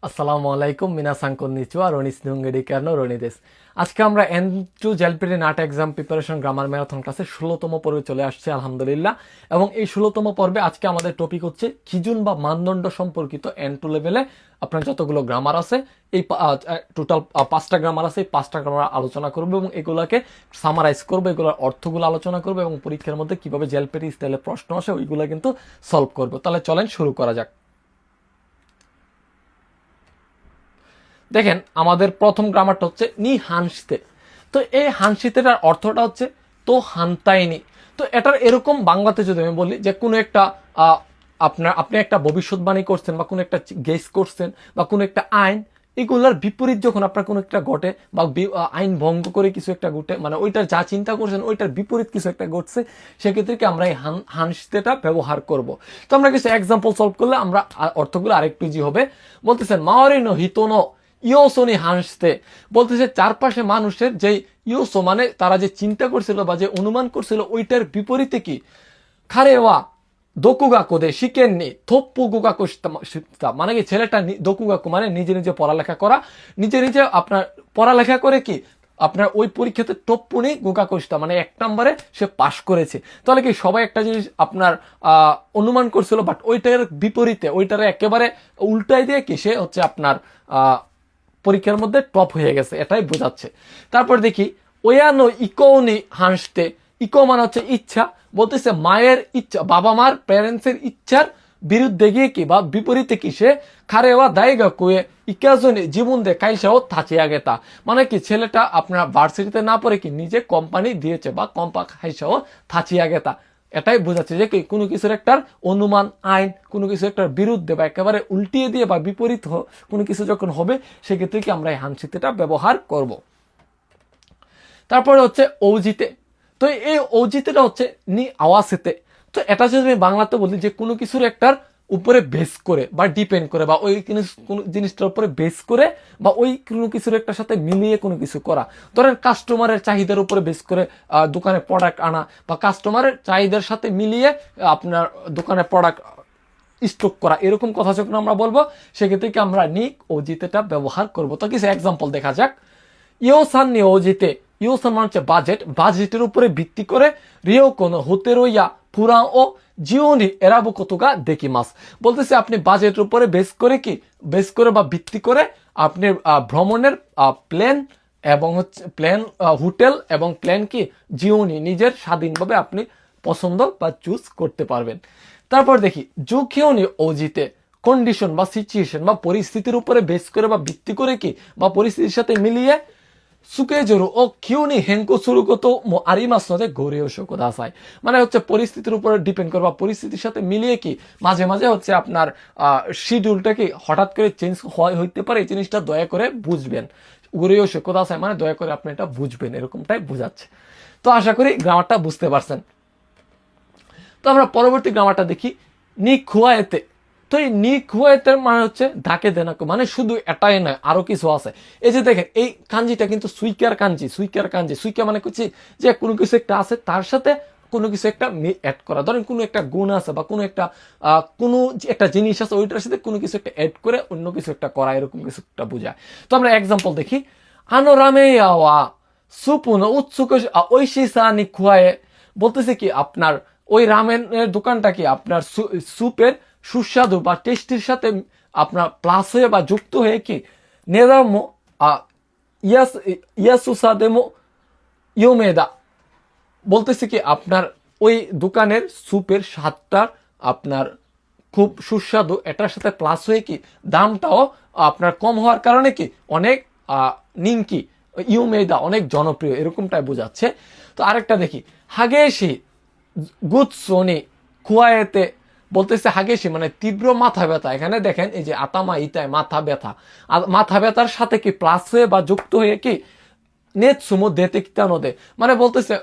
আসসালামু আলাইকুম মিনাসাং কন্নিচুয়া রনিস নুঙ্গেডি কেন রনিদেস। আজকে আমরা N2 JLPT NAT exam preparation grammar marathon ক্লাসে 16তম পর্বে চলে আসছে আলহামদুলিল্লাহ। এবং এই 16তম পর্বে আজকে আমাদের টপিক হচ্ছে খিজুন বা মানদণ্ড সম্পর্কিত N2 লেভেলে আপনার যতগুলো গ্রামার আছে এই টোটাল 5টা গ্রামার আছে, এই 5টা গ্রামার আলোচনা করবো এবং এগুলোকে সামারাইজ করবো, এগুলোর অর্থগুলো আলোচনা করবো এবং পরীক্ষার মধ্যে কিভাবে জেলপিটি স্টাইলে প্রশ্ন আসে ওইগুলো কিন্তু সলভ করবো। তাহলে চলেন শুরু করা যাক। দেখেন আমাদের প্রথম গ্রামারটা হচ্ছে নি হানসিতে। তো এই হানসিতেটার অর্থটা হচ্ছে তো হানতাইনি। তো এটার এরকম বাংলাতে যদি আমি বলি যে কোনো একটা আপনি একটা ভবিষ্যৎবাণী করছেন বা কোনো একটা গেস করছেন বা কোনো একটা আইন, এগুলার বিপরীত যখন আপনার কোনো একটা ঘটে বা আইন ভঙ্গ করে কিছু একটা ঘটে, মানে ওইটার যা চিন্তা করছেন ওইটার বিপরীত কিছু একটা ঘটছে, সেক্ষেত্রে কি আমরা এই হানসিতেটা ব্যবহার করব। তো আমরা কিছু এক্সাম্পল সলভ করলে আমরা অর্থগুলো আরেকটু ইজি হবে। বলতেছেন মাওয়ারিনো হিতোনো ইয়োসোনি হাসতে, বলতেছে চারপাশে মানুষের যে ইয়োসো মানে তারা যে চিন্তা করছিল বা যে অনুমান করছিল ওইটার বিপরীতে কি খারেওয়া দকুগাকু দে শিখেননি থপ্পু গুগাকু মানে কি ছেলেটা দকুগাকু মানে নিজে নিজে পড়ালেখা করা, নিজে নিজে আপনার পড়ালেখা করে কি আপনার ওই পরীক্ষাতে টপ্পুনি গুগাকুস্তা মানে 1 নম্বরে সে পাশ করেছে। তাহলে কি সবাই একটা জিনিস আপনার অনুমান করছিল, বাট ওইটার বিপরীতে ওইটারে একেবারে উল্টাই দিয়ে কি সে হচ্ছে আপনার পরীক্ষার মধ্যে টপ হয়ে গেছে, এটাই বোঝাচ্ছে। তারপর দেখি ওয়ানো ইকোনি হাসতে, ইকো মানে হচ্ছে ইচ্ছা, বলতেছে মায়ের ইচ্ছা, বাবা মার প্যারেন্টসের ইচ্ছার বিরুদ্ধে গিয়ে কি বা বিপরীতে কি সে খারেওয়া দায়গা কুয়ে ইকাজনে জীবন দে কাইসাও থাচিয়া গেতা, মানে কি ছেলেটা আপনার ভার্সিটিতে না পড়ে কি নিজে কোম্পানি দিয়েছে বা কম্পা খাইসাও থাচিয়া গেতা। এটাই বোঝাচ্ছে যে কি কোনো কিছুর একটার অনুমান আইন কোনো কিছু একটার বিরুদ্ধে বা একেবারে উল্টিয়ে দিয়ে বা বিপরীত কোনো কিছু যখন হবে সেক্ষেত্রে কি আমরা এই হানসিতেটা ব্যবহার করব। তারপরে হচ্ছে ঔজিতে। তো এই ঔজিতেটা হচ্ছে নি আওয়াসেতে। তো এটা যদি আমি বাংলাতে বলি যে কোনো কিছুর একটার উপরে বেস করে বা ডিপেন্ড করে বা ওই কোনো জিনিসটার উপরে বেস করে বা ওই কোনো কিছুর একটার সাথে মিলিয়ে কোনো কিছু করা। ধরেন কাস্টমারের চাহিদার উপরে বেস করে দোকানে প্রোডাক্ট আনা বা কাস্টমারের চাহিদার সাথে মিলিয়ে আপনার দোকানে প্রোডাক্ট স্টক করা, এরকম কথা যখন আমরা বলবো সেক্ষেত্রে কি আমরা নিক ও জিতেটা ব্যবহার করব। তো কিছু এক্সাম্পল দেখা যাক। ইয়োসান নি ও জিতে, ইয়োসান মানে হচ্ছে বাজেট, বাজেটের উপরে ভিত্তি করে রিও কোনো হতে রইয়া পুরা ও জিওনি এরাবো কতগা দেখি মাস, বলতেছে আপনি বাজেটের উপরে বেস করে বা ভিত্তি করে আপনি ভ্রমণের প্ল্যান এবং হচ্ছে প্ল্যান হোটেল এবং প্ল্যান কি জিওনি নিজের স্বাধীনভাবে আপনি পছন্দ বা চুজ করতে পারবেন। তারপর দেখি জুখিওনি ওজিতে, কন্ডিশন বা সিচুয়েশন বা পরিস্থিতির উপরে বেস করে বা ভিত্তি করে কি বা পরিস্থিতির সাথে মিলিয়ে সুকেজোরু ও কিউনি হেঙ্কো সুরুকত আরিমাস নদে গড়ে ওষুধ আসায়, মানে হচ্ছে পরিস্থিতির উপরে ডিপেন্ড করে বা পরিস্থিতির সাথে মিলিয়ে কি মাঝে মাঝে হচ্ছে আপনার শিডিউলটা কি হঠাৎ করে চেঞ্জ হইতে পারে, এই জিনিসটা দয়া করে বুঝবেন। গড়ে ওষুধ আসায় মানে দয়া করে আপনি এটা বুঝবেন, এরকমটাই বোঝাচ্ছে। তো আশা করি গ্রামারটা বুঝতে পারছেন। তো আমরা পরবর্তী গ্রামারটা দেখি নি খুয়ায়েতে। তো এই নি খুয়ায়েতের মানে হচ্ছে ডাকে দেনাকো, মানে শুধু এটাই নয় আরো কিছু আছে। এই যে দেখেন এই কাঞ্জিটা কিন্তু সুইকার কাঞ্জি, সুইকা মানে হচ্ছে যে কোনো কিছু একটা আছে তার সাথে কোনো কিছু একটা অ্যাড করা। ধরেন কোনো একটা গুণ আছে বা কোনো একটা একটা জিনিস আছে ওইটার সাথে কোনো কিছু একটা অ্যাড করে অন্য কিছু একটা করা, এরকম কিছু একটা বোঝায়। তো আমরা এক্সাম্পল দেখি আনোরামে আওয়া সুপুন উৎসুক ঐশিসা নি খুয়ায়ে, বলতেছে কি আপনার ওই রামেনের দোকানটা কি আপনার স্যুপের সুস্বাদু বা টেস্টির সাথে আপনার প্লাস হয়ে বা যুক্ত হয়ে কি নেদামো ইয়াসুসাদেমো ইয়োমেদা, বলতেছে কি আপনার ওই দোকানের স্যুপের স্বাদটা আপনার খুব সুস্বাদু, এটার সাথে প্লাস হয়ে কি দামটাও আপনার কম হওয়ার কারণে কি অনেক নিঙ্কি ইউমেদা অনেক জনপ্রিয়, এরকমটাই বোঝাচ্ছে। তো আরেকটা দেখি হাগেশি গুৎসোনি খুয়ায়েতে, বলতেছে হাগেশি মানে তীব্র মাথা ব্যথা। এখানে দেখেন এই যে আতামা ইতায় মাথা ব্যথা, আর মাথা ব্যথার সাথে কি প্লাস হয়ে বা যুক্ত হয়ে কি নেট সুমো দেতে কিতানোদে, মানে বলতেছে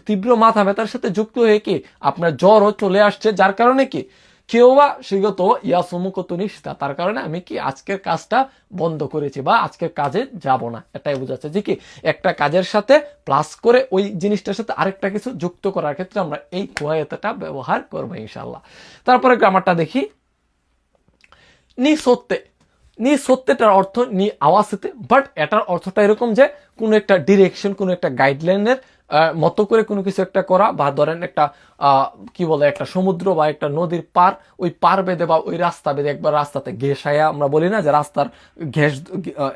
তীব্র মাথা ব্যথার সাথে যুক্ত হয়ে কি আপনার জ্বরও চলে আসছে, যার কারণে কি কেউ বা সেগত ইয়াসমুকত নিষ্ঠা, তার কারণে আমি কি আজকের কাজটা বন্ধ করেছি বা আজকের কাজে যাব না, এটাই বোঝাচ্ছে যে কি একটা কাজের সাথে প্লাস করে ওই জিনিসটার সাথে আরেকটা কিছু যুক্ত করার ক্ষেত্রে আমরা এই কুয়ায়তাটা ব্যবহার করবো ইনশাল্লাহ। তারপরে গ্রামারটা দেখি নি সত্যে। নি সত্যটার অর্থ নি আওয়াজতে, বাট এটার অর্থটা এরকম যে কোনো একটা ডিরেকশন, কোনো একটা গাইডলাইনের মতো করে কোনো কিছু একটা করা, বা ধরেন একটা কি বলে একটা সমুদ্র বা একটা নদীর পার, ওই পার বেঁধে বা ওই রাস্তা বেঁধে একবার রাস্তাতে ঘেঁষায়া, আমরা বলি না যে রাস্তার ঘেঁষ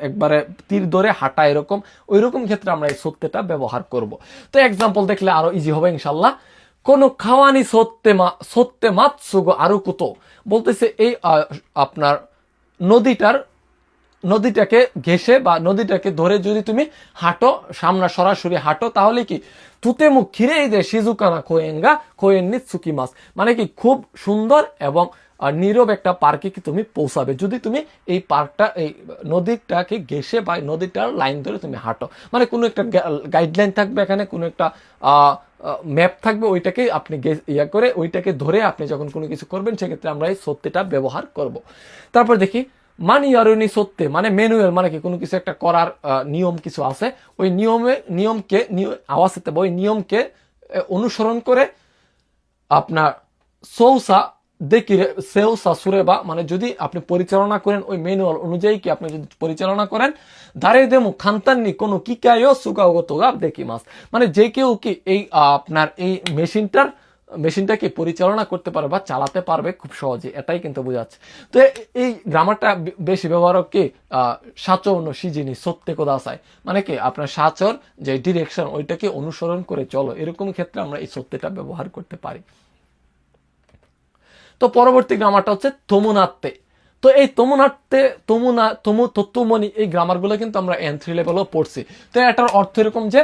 একবারে তীর ধরে হাঁটা, এরকম ওই রকম ক্ষেত্রে আমরা এই সত্যটা ব্যবহার করব। তো এক্সাম্পল দেখলে আরো ইজি হবে ইনশাল্লাহ। কোনো খাওয়ানি সত্যে মাতসুগো আরো কুতো, বলতেছে এই আপনার নদীটাকে ঘেঁষে বা নদীটাকে ধরে যদি তুমি হাঁটো, সামনা সরাসরি হাঁটো, তাহলে কি তুতে মুখ খিরে দে শিজুকানা কোয়েঙ্গা কোয়েন্নি সুকি মাছ, মানে কি খুব সুন্দর এবং নীরব একটা পার্কে কি তুমি পৌঁছাবে যদি তুমি এই পার্কটা, এই নদীটাকে ঘেঁষে বা নদীটার লাইন ধরে তুমি হাঁটো। মানে কোনো একটা গাইডলাইন থাকবে এখানে, কোনো একটা ম্যাপ থাকবে, ওইটাকে আপনি ইয়া করে ওইটাকে ধরে আপনি যখন কোনো কিছু করবেন, সেক্ষেত্রে আমরা এই সত্যিটা ব্যবহার করব। তারপর দেখি মানি আরুনি সত্যি, মানে ম্যানুয়াল, মানে কি কোনো কিছু একটা করার নিয়ম কিছু আছে, ওই নিয়মকে আওয়াজ দিতে, ওই নিয়মকে অনুসরণ করে আপনার সৌসা দেখি সেউসা সুরেবা, মানে যদি আপনি পরিচালনা করেন ওই ম্যানুয়াল অনুযায়ী, কি আপনি যদি পরিচালনা করেন দাঁড়ে দেমু খান্তাননি কোনো কি কায়ও সুগাগতগা দেখি মাস, মানে যে কেউ কি এই আপনার এই মেশিনটাকে পরিচালনা করতে পারবে বা চালাতে পারবে খুব সহজে, এটাই কিন্তু বোঝাচ্ছে। তো এই গ্রামারটা বেশি ব্যবহার কি সাচর সিজিনি সত্যি কোদা চাই, মানে কি আপনার সাচর যে ডিরেকশন ওইটাকে অনুসরণ করে চলো, এরকম ক্ষেত্রে আমরা এই সত্যিটা ব্যবহার করতে পারি। তো পরবর্তী গ্রামারটা হচ্ছে তমুনাত্তে। তো এই তত্ত্বমণি এই গ্রামারগুলো কিন্তু আমরা N3 লেভেলও পড়ছি। তো এটার অর্থ এরকম যে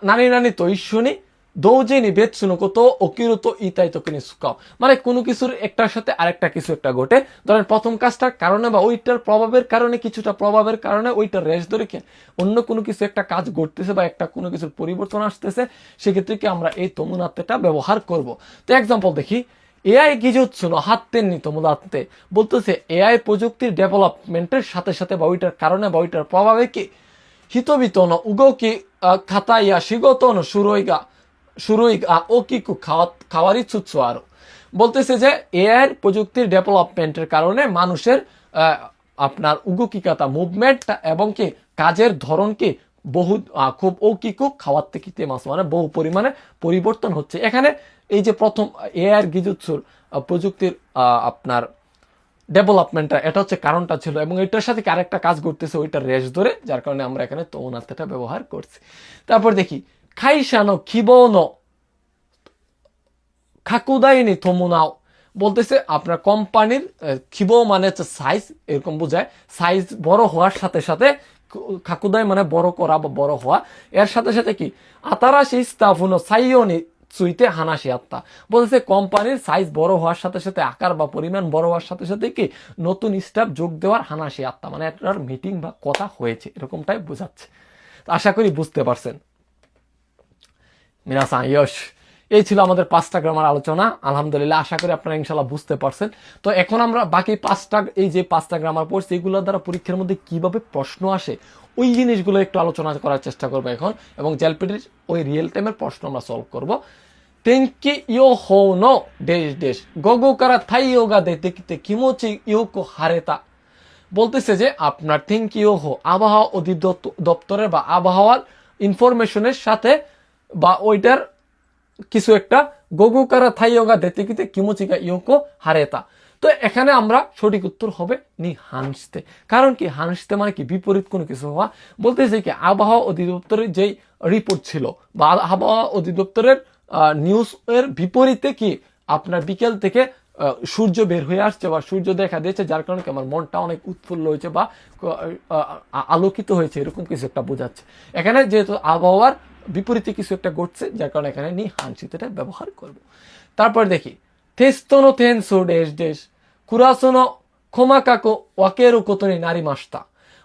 নানি নানি তো ঈশ্বনী দৌজেনি বেতসুনো কত অকিরত ইতাই তোকে সুকাও, মানে কোনো কিছুর একটার সাথে আরেকটা কিছু একটা ঘটে, ধরেন প্রথম কাজটার কারণে বা ওইটার প্রভাবের কারণে, কিছুটা প্রভাবের কারণে ওইটার রেশ ধরে কি অন্য কোনো কিছু একটা কাজ ঘটতেছে বা একটা কোনো কিছুর পরিবর্তন আসতেছে, সেক্ষেত্রে কি আমরা এই তমুনাত্তেটা ব্যবহার করব। তো এক্সাম্পল দেখি, এআই গিজুৎসুনো হাত্তেননি তোমুদাত্তে, বলতেছে এআই প্রযুক্তির ডেভেলপমেন্টের সাথে সাথে বা ওইটার কারণে বা ওইটার প্রভাবে কি হিতবিতন উগোকি খাতাইয়া শিগতন শুরুইগা ও কিকু খাওয়ারি চুৎসু আরো, বলতেছে যে এআই প্রযুক্তির ডেভেলপমেন্টের কারণে মানুষের আপনার উগুকিকাতা মুভমেন্ট এবং কি কাজের ধরন কি বহু খুব ঔকিকু খাওয়ার থেকে মাস, মানে বহু পরিমাণে পরিবর্তন হচ্ছে। এখানে এই যে প্রথম এআই গিজুৎসুর প্রযুক্তির আপনার ডেভেলপমেন্টটা, এটা হচ্ছে কারণটা ছিল, এবং এটার সাথে আরেকটা কাজ করতেছে ওইটা রেশ ধরে, যার কারণে আমরা এখানে তমুনাত্তেটা ব্যবহার করছি। তারপর দেখি খাইসানো খিবোনো খাকুদাইনি তমুনাও, বলতেছে আপনার কোম্পানির খিবো মানে হচ্ছে সাইজ, এরকম বোঝায়, সাইজ বড় হওয়ার সাথে সাথে খাকুদাই মানে বড় করা বা বড় হওয়া, এর সাথে সাথে কি আতারাশি স্টাফুনো সাইওনি চুইতে হানাসি আত্মা, বলতেছে কোম্পানির সাইজ বড় হওয়ার সাথে সাথে, আকার বা পরিমাণ বড় হওয়ার সাথে সাথে কি নতুন স্টাফ যোগ দেওয়ার হানাসি আত্মা, মানে এটার মিটিং বা কথা হয়েছে, এরকমটাই বোঝাচ্ছে। আশা করি বুঝতে পারছেন। মিনাসান ইয়শ, এই ছিল আমাদের 5টা গ্রামার আলোচনা। আলহামদুলিল্লাহ, আশা করি আপনারা ইনশাল্লাহ বুঝতে পারছেন। তো এখন আমরা বাকি 5টা গ্রামার পড়ছি, এগুলোর দ্বারা পরীক্ষার মধ্যে কিভাবে প্রশ্ন আসে ওই জিনিসগুলো একটু আলোচনা করার চেষ্টা করবো এখন, এবং জেলপিটির ওই রিয়েল টাইমের প্রশ্ন আমরা সলভ করবো। তেনকি ইয়ো হো নো দেশ দেশ গগো কারা থাই ইয়োগা দেতে কিতে কিমোচি ইয়োকো হারেতা, বলতেছে যে আপনার থিঙ্কি ইয়ো হো আবহাওয়া অধিদপ্তরের বা আবহাওয়ার ইনফরমেশনের সাথে বা ওইটার কিছু একটা গোগোকারা থাইয়োগা দেতিকিতে কিমোচিকা ইয়োকো হারেতা। তো এখানে আমরা সঠিক উত্তর হবে নি হানসতে, কারণ কি হানসতে মানে কি বিপরীত কোনো কিছু হওয়া, বলতেছে কি আবহাওয়া অধিদপ্তরের যেই রিপোর্ট ছিল বা আবহাওয়া অধিদপ্তরের নিউজ এর বিপরীতে কি আপনার বিকেল থেকে সূর্য বের হয়ে আসছে বা সূর্য দেখা দিয়েছে, যার কারণে আমার মনটা অনেক উৎফুল্ল হয়েছে বা আলোকিত হয়েছে, এরকম কিছু একটা বোঝাচ্ছে। এখানে যেহেতু আবহাওয়ার বিপরীতে কিছু একটা ঘটছে, যার কারণে এখানে নি হানসিতেটা ব্যবহার করব। তারপর দেখি তেস্তনো তেনসো দেশ দেশ কুরাসোনো খোমাকাকো ওয়াকেরো কোতনি নারী মাস্তা,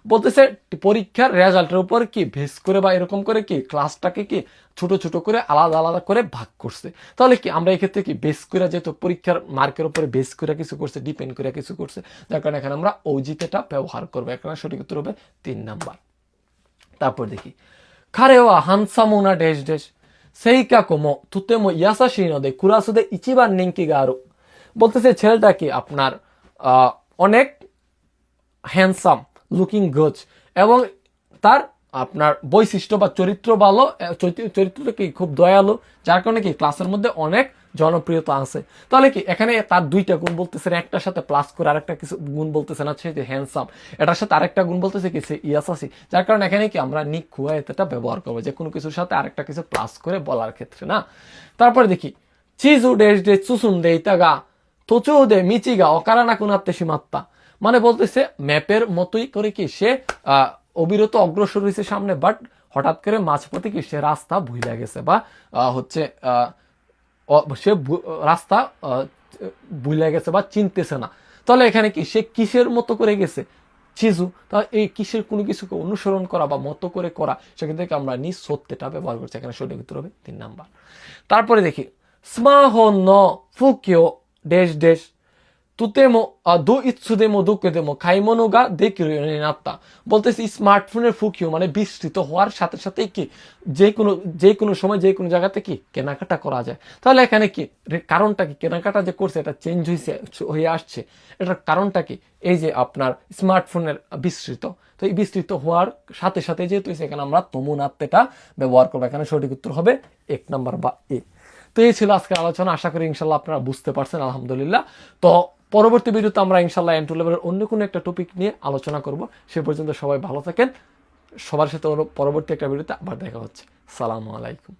বলতেছে পরীক্ষার রেজাল্টের উপর কি বেস করে বা এরকম করে কি ক্লাসটাকে কি ছোট ছোট করে আলাদা আলাদা করে ভাগ করছে। তাহলে কি আমরা এই ক্ষেত্রে কি বেস করে, যেহেতু পরীক্ষার মার্কের উপরে বেস করে কিছু করছে, ডিপেন্ড করে কিছু করছে, যার কারণে এখানে আমরা ওজিতেটা ব্যবহার করবো। এখানে সঠিক উত্তর হবে 3 নাম্বার। তারপর দেখি খারেওয়া হানসামোনা ডেশ ডেশ সেইকা কোমো তুতেমো ইয়াসাশি নদে কুরাসুদে ইচিবান নিঙ্কি গারো, বলতেছে ছেলেটা কি আপনার অনেক হ্যান্ডসাম, লুকিং গুড, এবং তার আপনার বৈশিষ্ট্য বা চরিত্র ভালো, চরিত্রটা কি খুব দয়ালু, যার কারণে কি ক্লাসের মধ্যে অনেক জনপ্রিয়তা আছে। তাহলে কি এখানে তার দুইটা গুণ বলতেছেন, একটার সাথে প্লাস করে আরেকটা কিছু গুণ বলতেছেন আছে যে হ্যান্ডসাম, এটার সাথে আরেকটা গুণ বলতেছে কি সে ইয়াসাসি, যার কারণে এখানে কি আমরা নিক খুয়াইতেটা ব্যবহার করবো যে কোনো কিছুর সাথে আরেকটা কিছু প্লাস করে বলার ক্ষেত্রে না। তারপরে দেখি চিজু ডেস ডে চুসুন দে ইতাগা তোচু দে মিচিগা অকারানা কুনাতে সীমাত্তা, মানে বলতেছে ম্যাপের মতোই করে কি সে অবিরত অগ্রসর হয়েছে সামনে, বাট হঠাৎ করে মাঝপথে কি সে রাস্তা ভুলে গেছে বা হচ্ছে সে রাস্তা ভুলে গেছে বা চিনতেছে না। তাহলে এখানে কি সে কিসের মতো করে গেছে, চিজু, তা এই কিসের কোনো কিছুকে অনুসরণ করা বা মতো করে করা, সেখান থেকে আমরা নিজ সত্যটা ব্যবহার করছি, এখানে সঠিক উত্তর হবে 3 নাম্বার। তারপরে দেখি স্মাহো ন ফুকিও ডেশ ডেশ তুতেমো দু ইৎসুদেমো দুঃখেদেমো খাইমনোগা দেখিরো নাত্তা, বলতেছি স্মার্টফোনের ফুকিও মানে বিস্তৃত হওয়ার সাথে সাথেই কি যে কোনো সময় যে কোনো জায়গাতে কি কেনাকাটা করা যায়। তাহলে এখানে কি কারণটা কি, কেনাকাটা যে করছে এটা চেঞ্জ হয়ে আসছে, এটার কারণটা কি, এই যে আপনার স্মার্টফোনের বিস্তৃত, তো এই বিস্তৃত হওয়ার সাথে সাথে যেহেতু এখানে আমরা তমুনাত্তেটা ব্যবহার করবো, এখানে সঠিক উত্তর হবে 1 নাম্বার বা এ। তো এই ছিল আজকের আলোচনা, আশা করি ইনশাল্লাহ আপনারা বুঝতে পারছেন আলহামদুলিল্লাহ। তো পরবর্তী ভিডিওতে আমরা ইনশাল্লাহ N2 লেভেলের অন্য কোনো একটা টপিক নিয়ে আলোচনা করব। সে পর্যন্ত সবাই ভালো থাকেন, সবার সাথে পরবর্তী একটা ভিডিওতে আবার দেখা হচ্ছে। সালামু আলাইকুম।